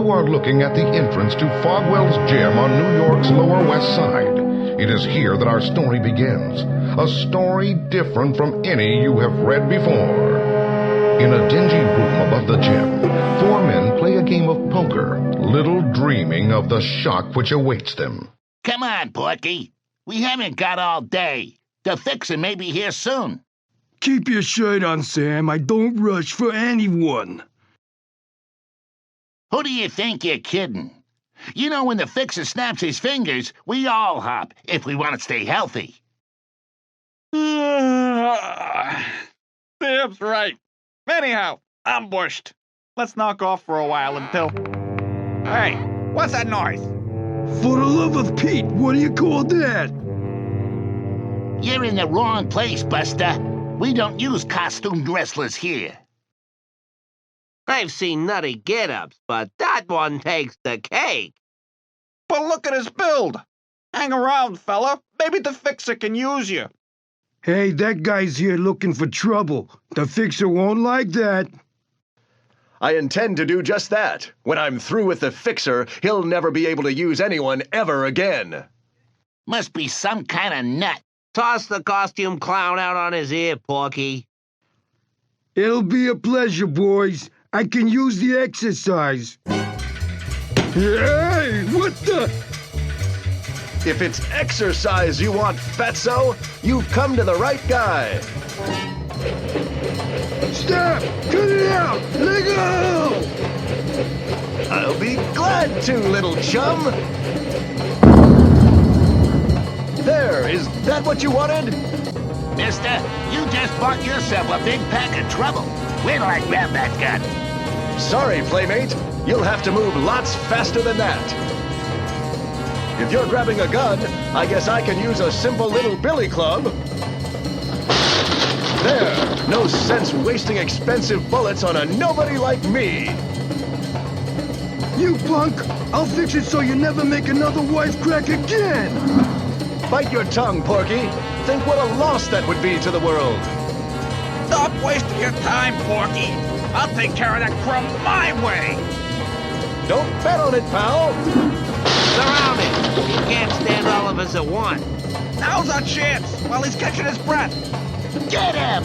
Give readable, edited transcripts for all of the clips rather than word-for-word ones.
You are looking at the entrance to Fogwell's Gym on New York's Lower West Side. It is here that our story begins. A story different from any you have read before. In a dingy room above the gym, four men play a game of poker, little dreaming of the shock which awaits them. Come on, Porky. We haven't got all day. The fixer may be here soon. Keep your shirt on, Sam. I don't rush for anyone. Who do you think you're kidding? You know, when the fixer snaps his fingers, we all hop if we want to stay healthy. Sam's right. Anyhow, I'm bushed. Let's knock off for a while until... Hey, what's that noise? For the love of Pete, what do you call that? You're in the wrong place, Buster. We don't use costumed wrestlers here. I've seen nutty get-ups, but that one takes the cake. But look at his build. Hang around, fella. Maybe the fixer can use you. Hey, that guy's here looking for trouble. The fixer won't like that. I intend to do just that. When I'm through with the fixer, he'll never be able to use anyone ever again. Must be some kind of nut. Toss the costume clown out on his ear, Porky. It'll be a pleasure, boys. I can use the exercise. Hey, what the? If it's exercise you want, fatso, you've come to the right guy. Stop! Cut it out! Let go! I'll be glad to, little chum. There, is that what you wanted? Mister, you just bought yourself a big pack of trouble. Wait till I grab that gun. Sorry, playmate. You'll have to move lots faster than that. If you're grabbing a gun, I guess I can use a simple little billy club. There, no sense wasting expensive bullets on a nobody like me. You punk! I'll fix it so you never make another wife crack again! Bite your tongue, Porky. Think what a loss that would be to the world. Stop wasting your time, Porky. I'll take care of that crumb my way. Don't bet on it, pal. Surround him. He can't stand all of us at once. Now's our chance while he's catching his breath. Get him!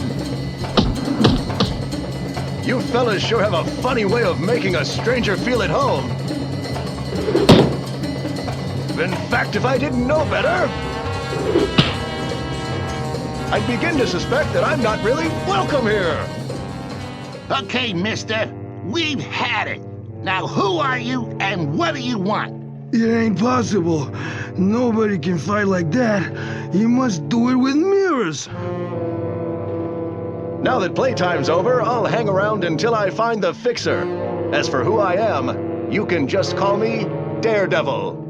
You fellas sure have a funny way of making a stranger feel at home. In fact, if I didn't know better, I'd begin to suspect that I'm not really welcome here. Okay, mister, we've had it. Now who are you and what do you want? It ain't possible. Nobody can fight like that. You must do it with mirrors. Now that playtime's over, I'll hang around until I find the fixer. As for who I am, you can just call me Daredevil.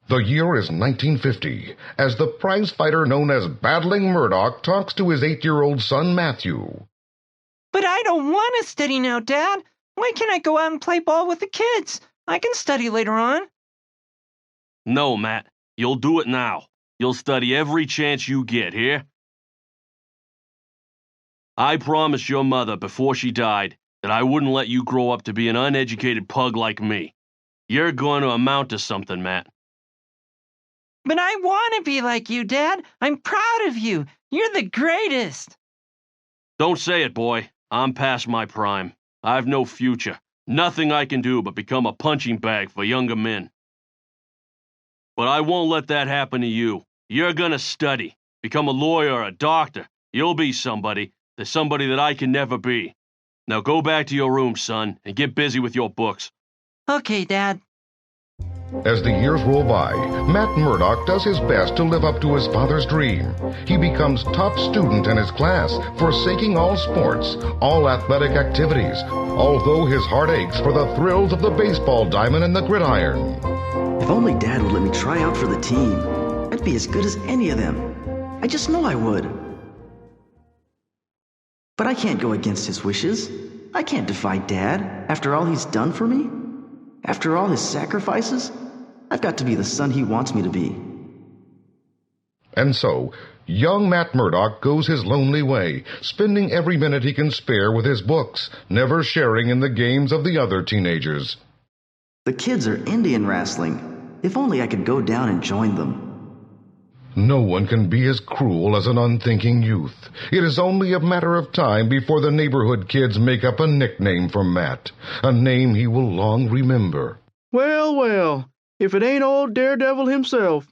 The year is 1950, as the prize fighter known as Battling Murdoch talks to his 8-year-old son, Matthew. But I don't want to study now, Dad. Why can't I go out and play ball with the kids? I can study later on. No, Matt. You'll do it now. You'll study every chance you get, here? I promised your mother before she died that I wouldn't let you grow up to be an uneducated pug like me. You're going to amount to something, Matt. But I want to be like you, Dad. I'm proud of you. You're the greatest. Don't say it, boy. I'm past my prime. I've no future. Nothing I can do but become a punching bag for younger men. But I won't let that happen to you. You're gonna study. Become a lawyer or a doctor. You'll be somebody. There's somebody that I can never be. Now go back to your room, son, and get busy with your books. Okay, Dad. As the years roll by, Matt Murdoch does his best to live up to his father's dream. He becomes top student in his class, forsaking all sports, all athletic activities, although his heart aches for the thrills of the baseball diamond and the gridiron. If only Dad would let me try out for the team. I'd be as good as any of them. I just know I would. But I can't go against his wishes. I can't defy Dad after all he's done for me. After all his sacrifices, I've got to be the son he wants me to be. And so, young Matt Murdock goes his lonely way, spending every minute he can spare with his books, never sharing in the games of the other teenagers. The kids are Indian wrestling. If only I could go down and join them. No one can be as cruel as an unthinking youth. It is only a matter of time before the neighborhood kids make up a nickname for Matt, a name he will long remember. Well, well, if it ain't old Daredevil himself.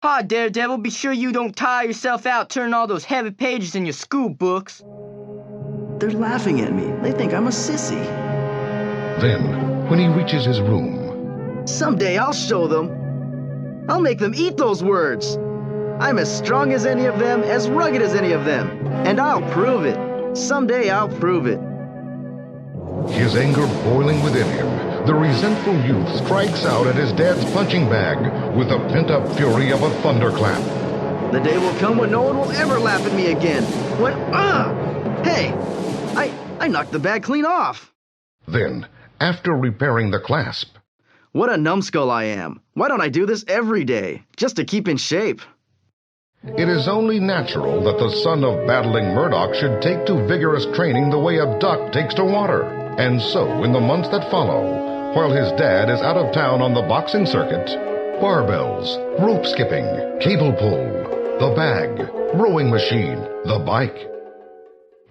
Hi, Daredevil, be sure you don't tire yourself out turning all those heavy pages in your school books. They're laughing at me. They think I'm a sissy. Then, when he reaches his room, Someday I'll show them. I'll make them eat those words. I'm as strong as any of them, as rugged as any of them. And I'll prove it. Someday I'll prove it. his anger boiling within him, the resentful youth strikes out at his dad's punching bag with the pent-up fury of a thunderclap. The day will come when no one will ever laugh at me again. When, hey, I knocked the bag clean off. Then, after repairing the clasp, What a numbskull I am. Why don't I do this every day, just to keep in shape? it is only natural that the son of battling Murdoch should take to vigorous training the way a duck takes to water. And so, in the months that follow, while his dad is out of town on the boxing circuit, barbells, rope skipping, cable pull, the bag, rowing machine, the bike.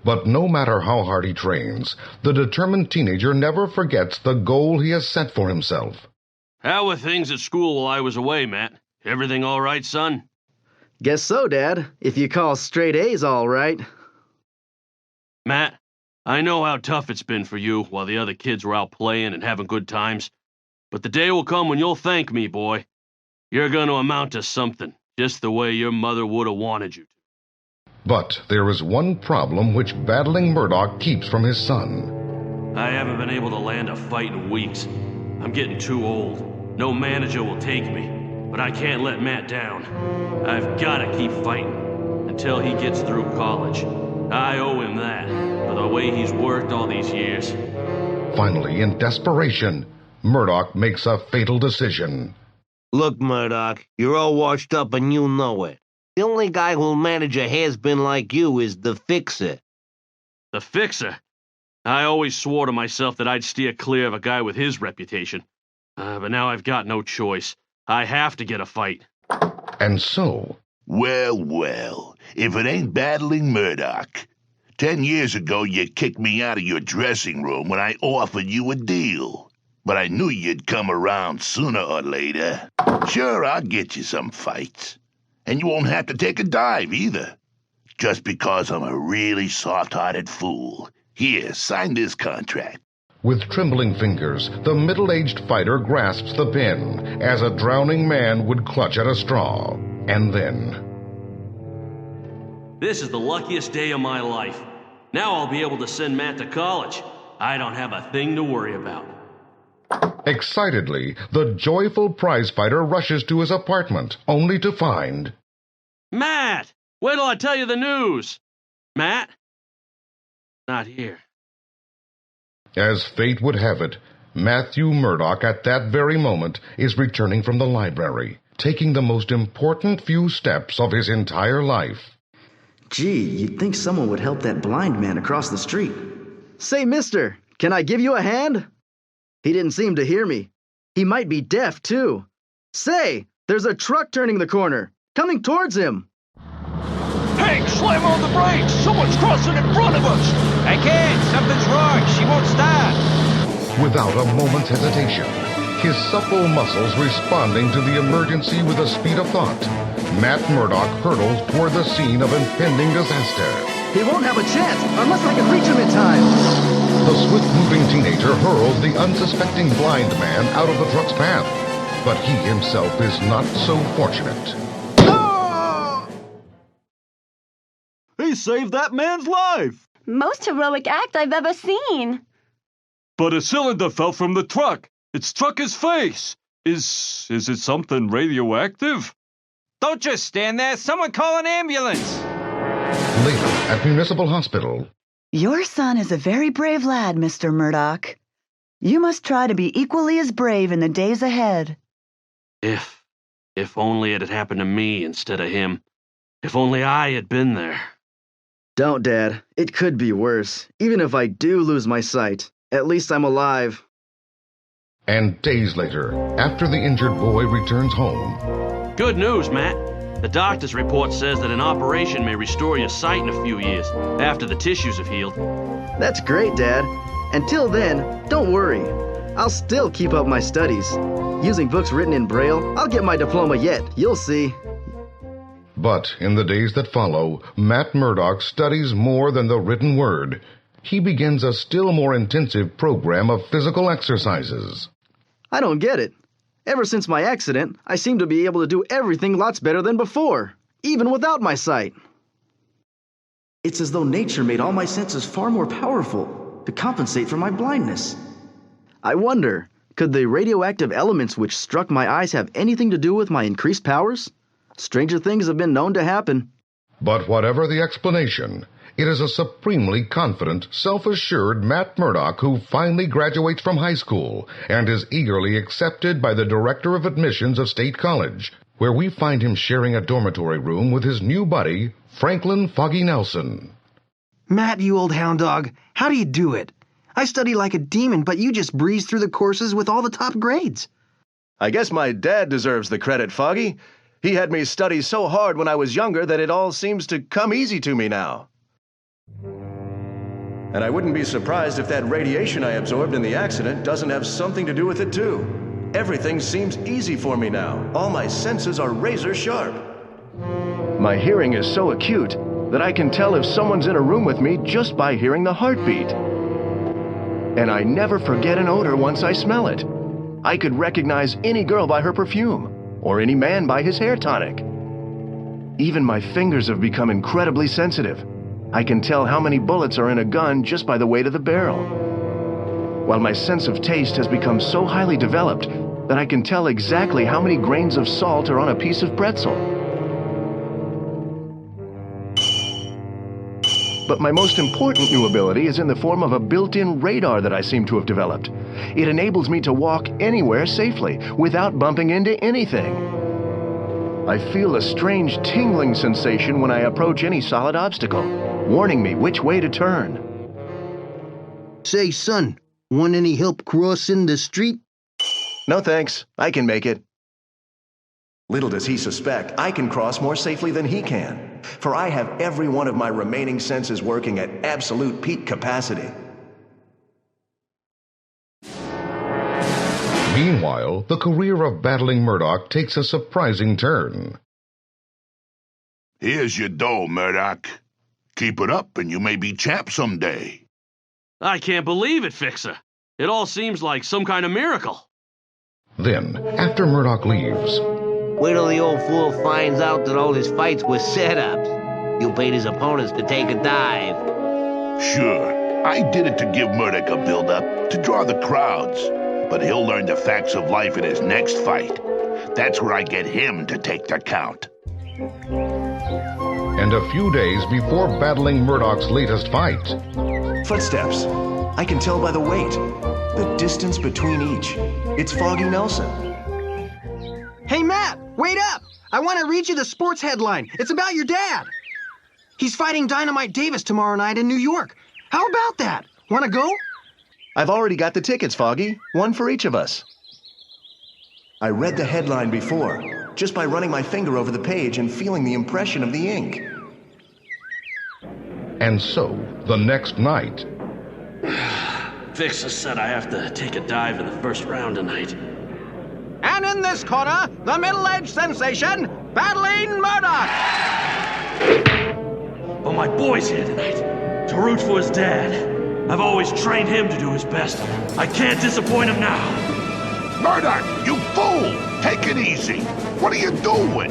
But no matter how hard he trains, the determined teenager never forgets the goal he has set for himself. How were things at school while I was away, Matt? Everything all right, son? Guess so, Dad, if you call straight A's all right. Matt, I know how tough it's been for you while the other kids were out playing and having good times. But the day will come when you'll thank me, boy. You're going to amount to something, just the way your mother would have wanted you to. But there is one problem which battling Murdoch keeps from his son. I haven't been able to land a fight in weeks. I'm getting too old. No manager will take me. But I can't let Matt down. I've got to keep fighting until he gets through college. I owe him that for the way he's worked all these years. Finally, in desperation, Murdoch makes a fatal decision. Look, Murdoch, you're all washed up and you know it. The only guy who'll manage a has-been like you is the Fixer. The Fixer? I always swore to myself that I'd steer clear of a guy with his reputation. But now I've got no choice. I have to get a fight. And so, Well, well, if it ain't battling Murdoch. 10 years ago, you kicked me out of your dressing room when I offered you a deal. But I knew you'd come around sooner or later. Sure, I'll get you some fights. And you won't have to take a dive either. Just because I'm a really soft-hearted fool. Here, sign this contract. with trembling fingers, the middle-aged fighter grasps the pen, as a drowning man would clutch at a straw. And then, This is the luckiest day of my life. Now I'll be able to send Matt to college. I don't have a thing to worry about. excitedly, the joyful prizefighter rushes to his apartment, only to find... Matt! Wait till I tell you the news! Matt? Not here. As fate would have it, Matthew Murdoch at that very moment is returning from the library, taking the most important few steps of his entire life. Gee, you'd think someone would help that blind man across the street. Say, mister, can I give you a hand? He didn't seem to hear me. He might be deaf, too. Say, there's a truck turning the corner, coming towards him. Hank, slam on the brakes! Someone's crossing in front of us! I can't! Something's wrong! She won't stop! Without a moment's hesitation, his supple muscles responding to the emergency with the speed of thought, Matt Murdoch hurtles toward the scene of impending disaster. He won't have a chance unless I can reach him in time. The swift-moving teenager hurls the unsuspecting blind man out of the truck's path, but he himself is not so fortunate. He saved that man's life! Most heroic act I've ever seen. But a cylinder fell from the truck. It struck his face. Is it something radioactive? Don't just stand there! Someone call an ambulance! Later, at Municipal Hospital, Your son is a very brave lad, Mr. Murdoch. You must try to be equally as brave in the days ahead. If only it had happened to me instead of him. If only I had been there. Don't, Dad. It could be worse. Even if I do lose my sight, at least I'm alive. And days later, after the injured boy returns home. Good news, Matt. The doctor's report says that an operation may restore your sight in a few years, after the tissues have healed. That's great, Dad. Until then, don't worry. I'll still keep up my studies. Using books written in Braille, I'll get my diploma yet. You'll see. But in the days that follow, Matt Murdock studies more than the written word. He begins a still more intensive program of physical exercises. I don't get it. Ever since my accident, I seem to be able to do everything lots better than before, even without my sight. It's as though nature made all my senses far more powerful to compensate for my blindness. I wonder, could the radioactive elements which struck my eyes have anything to do with my increased powers? Stranger things have been known to happen. But whatever the explanation, it is a supremely confident, self-assured Matt Murdock who finally graduates from high school and is eagerly accepted by the director of admissions of State College, where we find him sharing a dormitory room with his new buddy, Franklin Foggy Nelson. Matt, you old hound dog, how do you do it? I study like a demon, but you just breeze through the courses with all the top grades. I guess my dad deserves the credit, Foggy. He had me study so hard when I was younger that it all seems to come easy to me now. And I wouldn't be surprised if that radiation I absorbed in the accident doesn't have something to do with it too. Everything seems easy for me now. All my senses are razor sharp. My hearing is so acute that I can tell if someone's in a room with me just by hearing the heartbeat. And I never forget an odor once I smell it. I could recognize any girl by her perfume, or any man by his hair tonic. Even my fingers have become incredibly sensitive. I can tell how many bullets are in a gun just by the weight of the barrel. While my sense of taste has become so highly developed that I can tell exactly how many grains of salt are on a piece of pretzel. But my most important new ability is in the form of a built-in radar that I seem to have developed. It enables me to walk anywhere safely without bumping into anything. I feel a strange tingling sensation when I approach any solid obstacle, warning me which way to turn. Say, son, want any help crossing the street? No thanks, I can make it. Little does he suspect I can cross more safely than he can, for I have every one of my remaining senses working at absolute peak capacity. Meanwhile, the career of battling Murdock takes a surprising turn. Here's your dough, Murdock. Keep it up and you may be champ someday. I can't believe it, Fixer. It all seems like some kind of miracle. Then, after Murdock leaves... Wait till the old fool finds out that all his fights were setups. You paid his opponents to take a dive. Sure, I did it to give Murdock a build-up, to draw the crowds. But he'll learn the facts of life in his next fight. That's where I get him to take the count. And a few days before battling Murdock's latest fight... Footsteps. I can tell by the weight. The distance between each. It's Foggy Nelson. Hey, Matt, wait up! I want to read you the sports headline. It's about your dad. He's fighting Dynamite Davis tomorrow night in New York. How about that? Want to go? I've already got the tickets, Foggy. One for each of us. I read the headline before, just by running my finger over the page and feeling the impression of the ink. And so, the next night... Fixer said I have to take a dive in the first round tonight. And in this corner, the middle-aged sensation, battling Murdock! But my boy's here tonight, to root for his dad. I've always trained him to do his best. I can't disappoint him now. Murdock, you fool! Take it easy. What are you doing?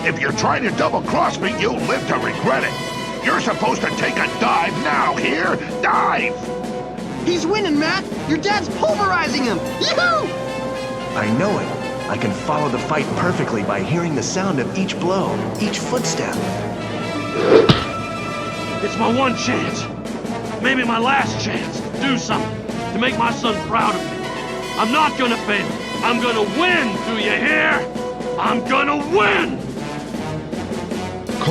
If you're trying to double-cross me, you'll live to regret it. You're supposed to take a dive now, here? Dive! He's winning, Matt! Your dad's pulverizing him! Yoo-hoo! I know it. I can follow the fight perfectly by hearing the sound of each blow, each footstep. It's my one chance. Maybe my last chance to do something, to make my son proud of me. I'm not gonna fail. I'm gonna win, do you hear? I'm gonna win!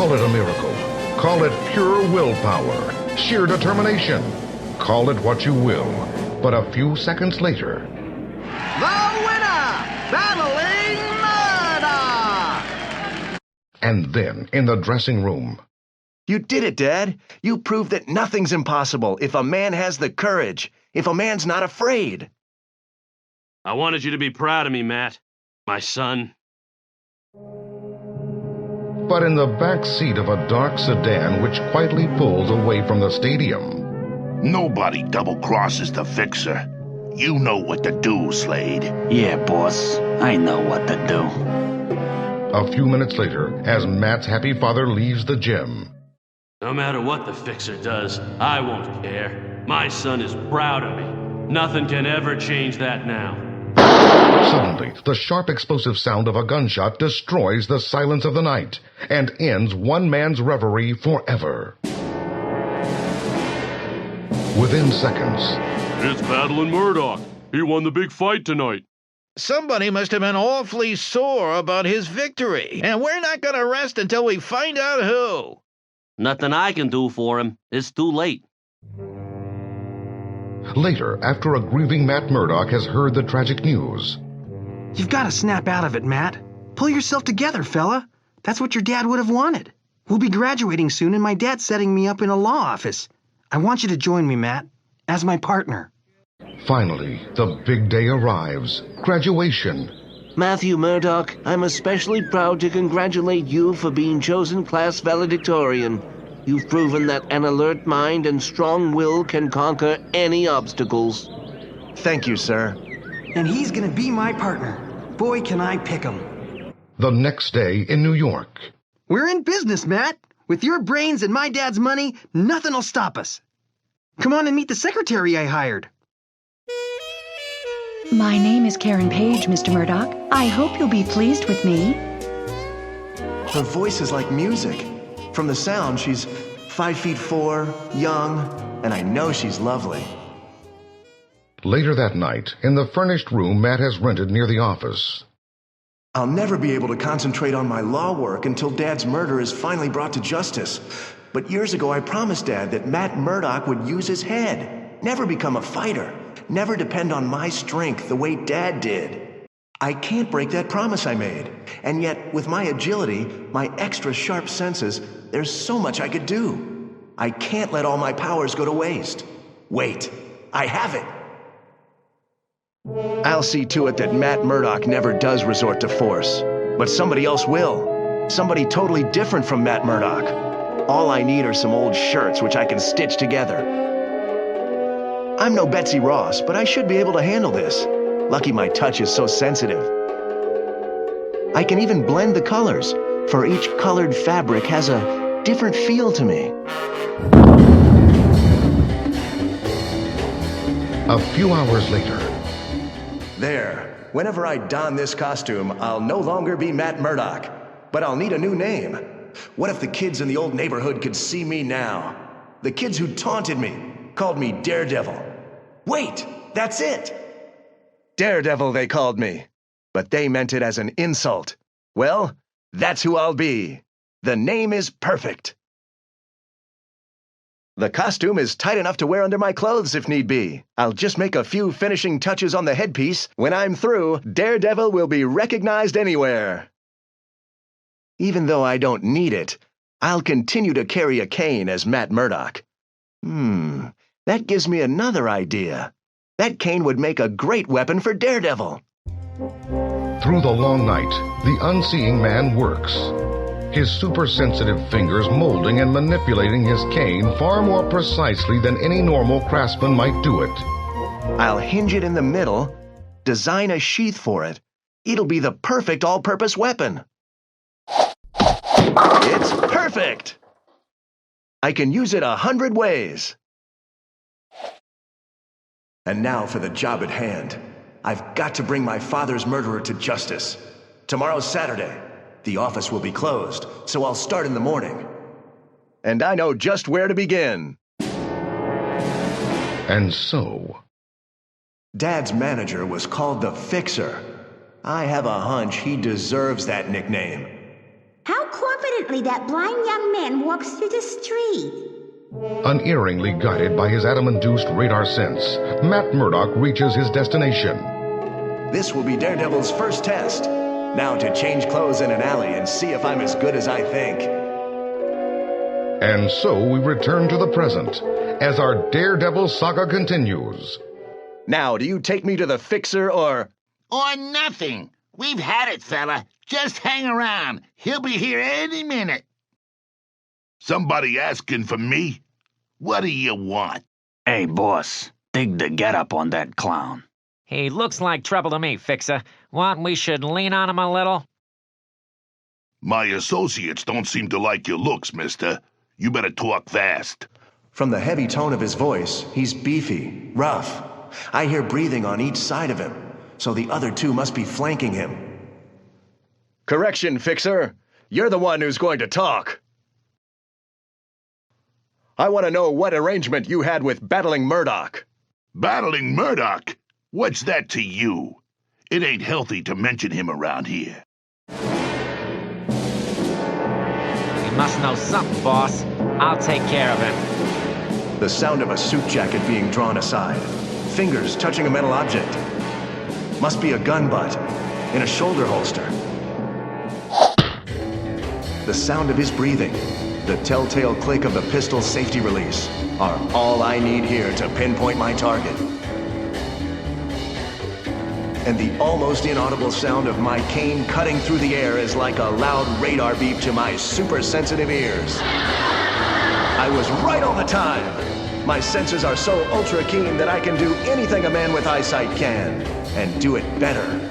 Call it a miracle. Call it pure willpower, sheer determination. Call it what you will. But a few seconds later... The winner! Battling Murdoch! And then, in the dressing room... You did it, Dad. You proved that nothing's impossible if a man has the courage, if a man's not afraid. I wanted you to be proud of me, Matt. My son. But in the back seat of a dark sedan which quietly pulls away from the stadium... Nobody double-crosses the fixer. You know what to do, Slade. Yeah, boss. I know what to do. A few minutes later, as Matt's happy father leaves the gym... No matter what the fixer does, I won't care. My son is proud of me. Nothing can ever change that now. Suddenly, the sharp explosive sound of a gunshot destroys the silence of the night and ends one man's reverie forever. Within seconds... It's Battling Murdoch. He won the big fight tonight. Somebody must have been awfully sore about his victory, and we're not going to rest until we find out who. Nothing I can do for him. It's too late. Later, after a grieving Matt Murdoch has heard the tragic news... You've got to snap out of it, Matt. Pull yourself together, fella. That's what your dad would have wanted. We'll be graduating soon, and my dad's setting me up in a law office. I want you to join me, Matt, as my partner. Finally, the big day arrives. Graduation. Matthew Murdoch, I'm especially proud to congratulate you for being chosen class valedictorian. You've proven that an alert mind and strong will can conquer any obstacles. Thank you, sir. And he's gonna be my partner. Boy, can I pick him. The next day in New York. We're in business, Matt. With your brains and my dad's money, nothing will stop us. Come on and meet the secretary I hired. My name is Karen Page, Mr. Murdoch. I hope you'll be pleased with me. Her voice is like music. From the sound, she's 5'4", young, and I know she's lovely. Later that night, in the furnished room Matt has rented near the office. I'll never be able to concentrate on my law work until Dad's murder is finally brought to justice. But years ago, I promised Dad that Matt Murdoch would use his head, never become a fighter, never depend on my strength the way Dad did. I can't break that promise I made. And yet, with my agility, my extra sharp senses, there's so much I could do. I can't let all my powers go to waste. Wait, I have it. I'll see to it that Matt Murdoch never does resort to force. But somebody else will. Somebody totally different from Matt Murdoch. All I need are some old shirts which I can stitch together. I'm no Betsy Ross, but I should be able to handle this. Lucky my touch is so sensitive. I can even blend the colors, for each colored fabric has a different feel to me. A few hours later... There. Whenever I don this costume, I'll no longer be Matt Murdoch. But I'll need a new name. What if the kids in the old neighborhood could see me now? The kids who taunted me, called me Daredevil. Wait, that's it! Daredevil, they called me. But they meant it as an insult. Well, that's who I'll be. The name is perfect. The costume is tight enough to wear under my clothes if need be. I'll just make a few finishing touches on the headpiece. When I'm through, Daredevil will be recognized anywhere. Even though I don't need it, I'll continue to carry a cane as Matt Murdoch. That gives me another idea. That cane would make a great weapon for Daredevil. Through the long night, the unseeing man works. His super-sensitive fingers molding and manipulating his cane far more precisely than any normal craftsman might do it. I'll hinge it in the middle, design a sheath for it. It'll be the perfect all-purpose weapon. It's perfect! I can use it 100 ways. And now for the job at hand. I've got to bring my father's murderer to justice. Tomorrow's Saturday. The office will be closed, so I'll start in the morning. And I know just where to begin. And so... Dad's manager was called the Fixer. I have a hunch he deserves that nickname. How confident Confidently, that blind young man walks through the street. Unerringly guided by his Adam-induced radar sense, Matt Murdock reaches his destination. This will be Daredevil's first test. Now to change clothes in an alley and see if I'm as good as I think. And so we return to the present, as our Daredevil saga continues. Now, do you take me to the fixer or... Or nothing. We've had it, fella. Just hang around. He'll be here any minute. Somebody asking for me? What do you want? Hey, boss. Dig the getup on that clown. He looks like trouble to me, Fixer. Want we should lean on him a little? My associates don't seem to like your looks, mister. You better talk fast. From the heavy tone of his voice, he's beefy, rough. I hear breathing on each side of him, so the other two must be flanking him. Correction, Fixer. You're the one who's going to talk. I want to know what arrangement you had with Battling Murdock. Battling Murdock? What's that to you? It ain't healthy to mention him around here. You must know something, boss. I'll take care of him. The sound of a suit jacket being drawn aside. Fingers touching a metal object. Must be a gun butt in a shoulder holster. The sound of his breathing, the telltale click of the pistol safety release are all I need here to pinpoint my target. And the almost inaudible sound of my cane cutting through the air is like a loud radar beep to my super-sensitive ears. I was right all the time. My senses are so ultra-keen that I can do anything a man with eyesight can, and do it better.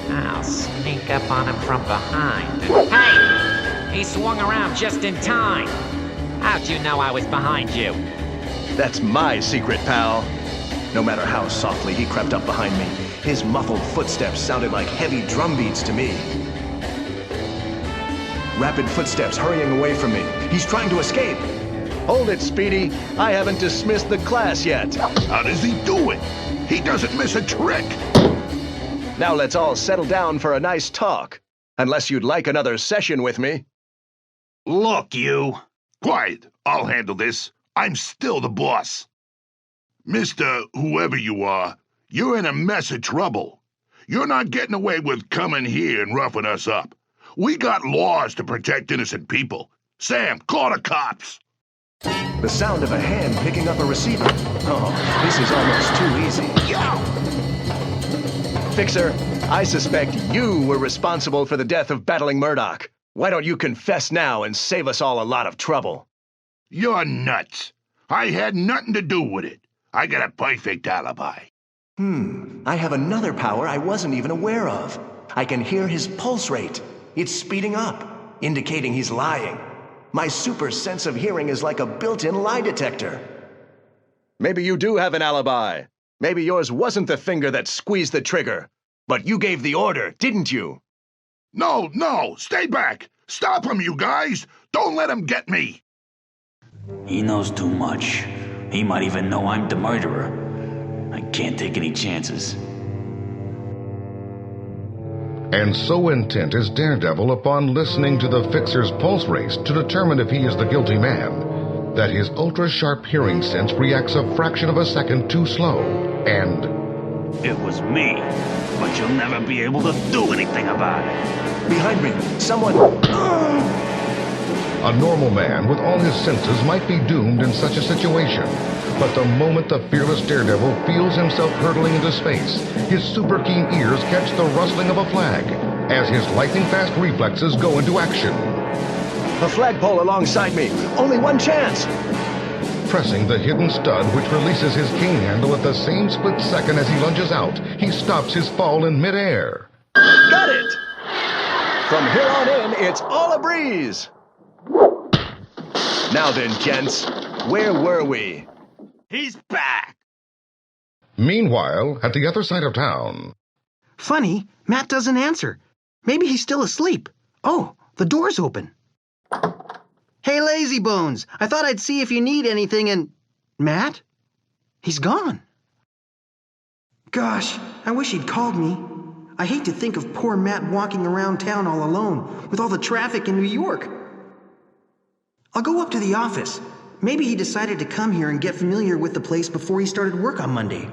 I'll sneak up on him from behind. Hey! He swung around just in time. How'd you know I was behind you? That's my secret, pal. No matter how softly he crept up behind me, his muffled footsteps sounded like heavy drum beats to me. Rapid footsteps hurrying away from me. He's trying to escape. Hold it, Speedy. I haven't dismissed the class yet. How does he do it? He doesn't miss a trick. Now let's all settle down for a nice talk. Unless you'd like another session with me. Look, you. Quiet. I'll handle this. I'm still the boss. Mr. Whoever you are, you're in a mess of trouble. You're not getting away with coming here and roughing us up. We got laws to protect innocent people. Sam, call the cops. The sound of a hand picking up a receiver. Oh, this is almost too easy. Yow! Fixer, I suspect you were responsible for the death of Battling Murdock. Why don't you confess now and save us all a lot of trouble? You're nuts. I had nothing to do with it. I got a perfect alibi. I have another power I wasn't even aware of. I can hear his pulse rate. It's speeding up, indicating he's lying. My super sense of hearing is like a built-in lie detector. Maybe you do have an alibi. Maybe yours wasn't the finger that squeezed the trigger. But you gave the order, didn't you? No, stay back. Stop him, you guys. Don't let him get me. He knows too much. He might even know I'm the murderer. I can't take any chances. And so intent is Daredevil upon listening to the Fixer's pulse race to determine if he is the guilty man, that his ultra-sharp hearing sense reacts a fraction of a second too slow, and... It was me, but you'll never be able to do anything about it. Behind me, someone... A normal man with all his senses might be doomed in such a situation. But the moment the fearless Daredevil feels himself hurtling into space, his super keen ears catch the rustling of a flag as his lightning-fast reflexes go into action. A flagpole alongside me. Only one chance. Pressing the hidden stud which releases his cane handle at the same split second as he lunges out, he stops his fall in midair. Got it! From here on in, it's all a breeze. Now then, gents, where were we? He's back! Meanwhile, at the other side of town... Funny, Matt doesn't answer. Maybe he's still asleep. Oh, the door's open. Hey, Lazy Bones, I thought I'd see if you need anything and... Matt? He's gone. Gosh, I wish he'd called me. I hate to think of poor Matt walking around town all alone with all the traffic in New York. I'll go up to the office. Maybe he decided to come here and get familiar with the place before he started work on Monday.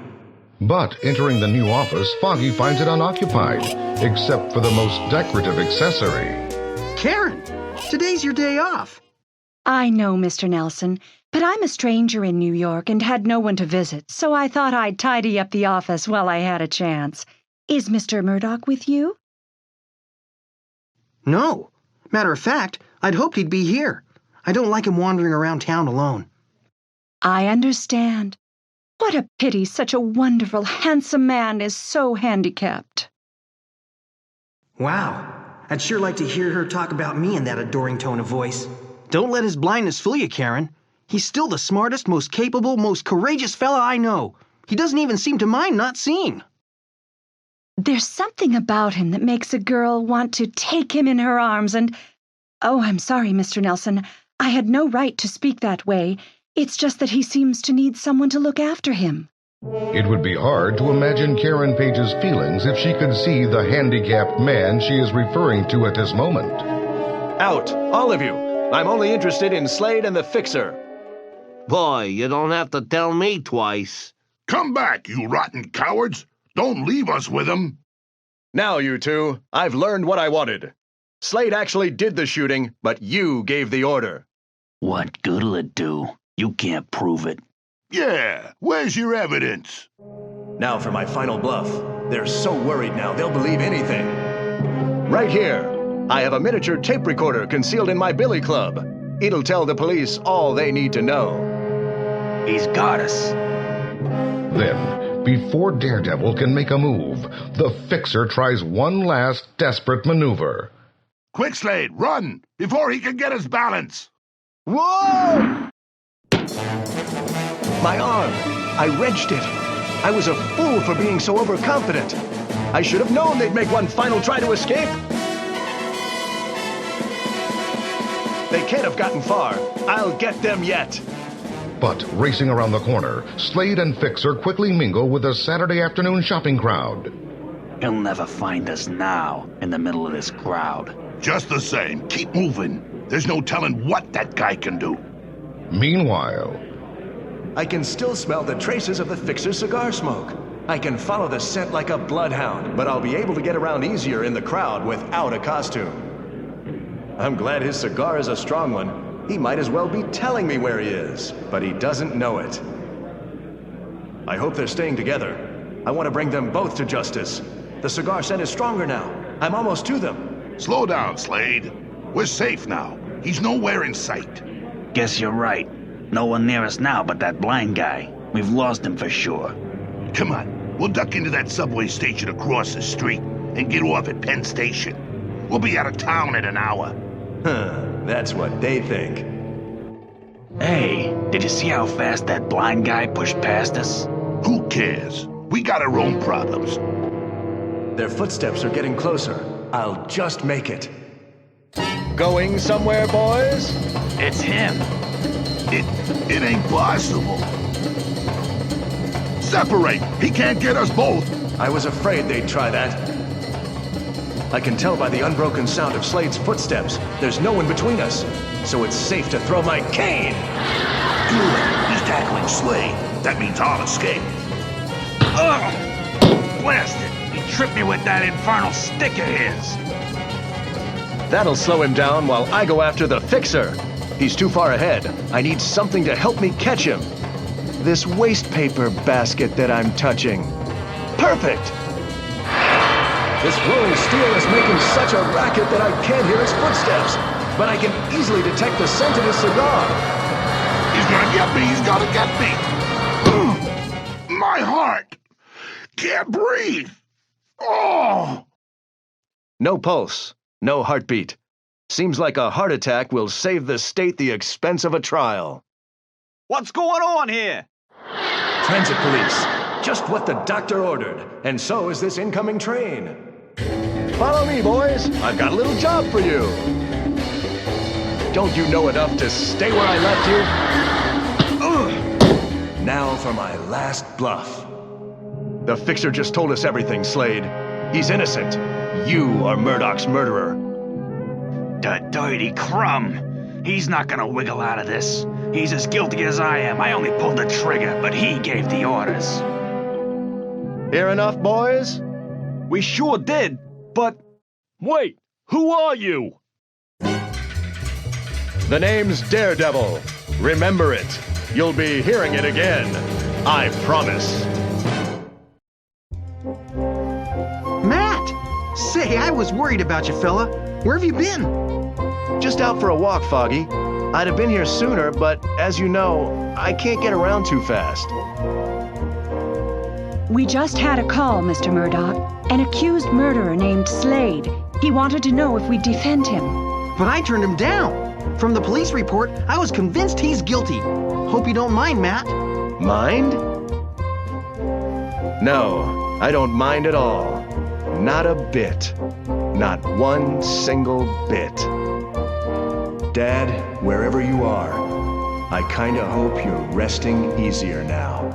But entering the new office, Foggy finds it unoccupied, except for the most decorative accessory. Karen, today's your day off. I know, Mr. Nelson, but I'm a stranger in New York and had no one to visit, so I thought I'd tidy up the office while I had a chance. Is Mr. Murdoch with you? No. Matter of fact, I'd hoped he'd be here. I don't like him wandering around town alone. I understand. What a pity such a wonderful, handsome man is so handicapped. Wow. I'd sure like to hear her talk about me in that adoring tone of voice. Don't let his blindness fool you, Karen. He's still the smartest, most capable, most courageous fella I know. He doesn't even seem to mind not seeing. There's something about him that makes a girl want to take him in her arms and... Oh, I'm sorry, Mr. Nelson. I had no right to speak that way. It's just that he seems to need someone to look after him. It would be hard to imagine Karen Page's feelings if she could see the handicapped man she is referring to at this moment. Out, all of you. I'm only interested in Slade and the Fixer. Boy, you don't have to tell me twice. Come back, you rotten cowards! Don't leave us with him! Now, you two, I've learned what I wanted. Slade actually did the shooting, but you gave the order. What good'll it do? You can't prove it. Yeah, where's your evidence? Now for my final bluff. They're so worried now, they'll believe anything. Right here, I have a miniature tape recorder concealed in my billy club. It'll tell the police all they need to know. He's got us. Then, before Daredevil can make a move, the Fixer tries one last desperate maneuver. Quick, Slade, run! Before he can get his balance! Whoa! My arm! I wrenched it. I was a fool for being so overconfident. I should have known they'd make one final try to escape. They can't have gotten far. I'll get them yet. But racing around the corner, Slade and Fixer quickly mingle with the Saturday afternoon shopping crowd. He'll never find us now, in the middle of this crowd. Just the same, keep moving. There's no telling what that guy can do. Meanwhile, I can still smell the traces of the Fixer's cigar smoke. I can follow the scent like a bloodhound, but I'll be able to get around easier in the crowd without a costume. I'm glad his cigar is a strong one. He might as well be telling me where he is, but he doesn't know it. I hope they're staying together. I want to bring them both to justice. The cigar scent is stronger now. I'm almost to them. Slow down, Slade. We're safe now. He's nowhere in sight. Guess you're right. No one near us now but that blind guy. We've lost him for sure. Come on, we'll duck into that subway station across the street and get off at Penn Station. We'll be out of town in an hour. That's what they think. Hey, did you see how fast that blind guy pushed past us? Who cares? We got our own problems. Their footsteps are getting closer. I'll just make it. Going somewhere, boys? It's him. It ain't possible. Separate! He can't get us both! I was afraid they'd try that. I can tell by the unbroken sound of Slade's footsteps. There's no one between us, so it's safe to throw my cane! Good. He's tackling Slade. That means I'll escape. Ugh! Blasted! He tripped me with that infernal stick of his! That'll slow him down while I go after the Fixer. He's too far ahead. I need something to help me catch him. This waste paper basket that I'm touching. Perfect! This rolling steel is making such a racket that I can't hear his footsteps, but I can easily detect the scent of his cigar. He's gonna get me! He's gonna get me! My heart! Can't breathe! Oh! No pulse. No heartbeat. Seems like a heart attack will save the state the expense of a trial. What's going on here? Transit police. Just what the doctor ordered. And so is this incoming train. Follow me, boys. I've got a little job for you. Don't you know enough to stay where I left you? Ugh. Now for my last bluff. The Fixer just told us everything, Slade. He's innocent. You are Murdoch's murderer. The dirty crumb. He's not gonna wiggle out of this. He's as guilty as I am. I only pulled the trigger, but he gave the orders. Hear enough, boys? We sure did, but... Wait, who are you? The name's Daredevil. Remember it. You'll be hearing it again. I promise. Matt! Say, I was worried about you, fella. Where have you been? Just out for a walk, Foggy. I'd have been here sooner, but as you know, I can't get around too fast. We just had a call, Mr. Murdoch. An accused murderer named Slade. He wanted to know if we'd defend him. But I turned him down. From the police report, I was convinced he's guilty. Hope you don't mind, Matt. Mind? No, I don't mind at all. Not a bit. Not one single bit. Dad, wherever you are, I kinda hope you're resting easier now.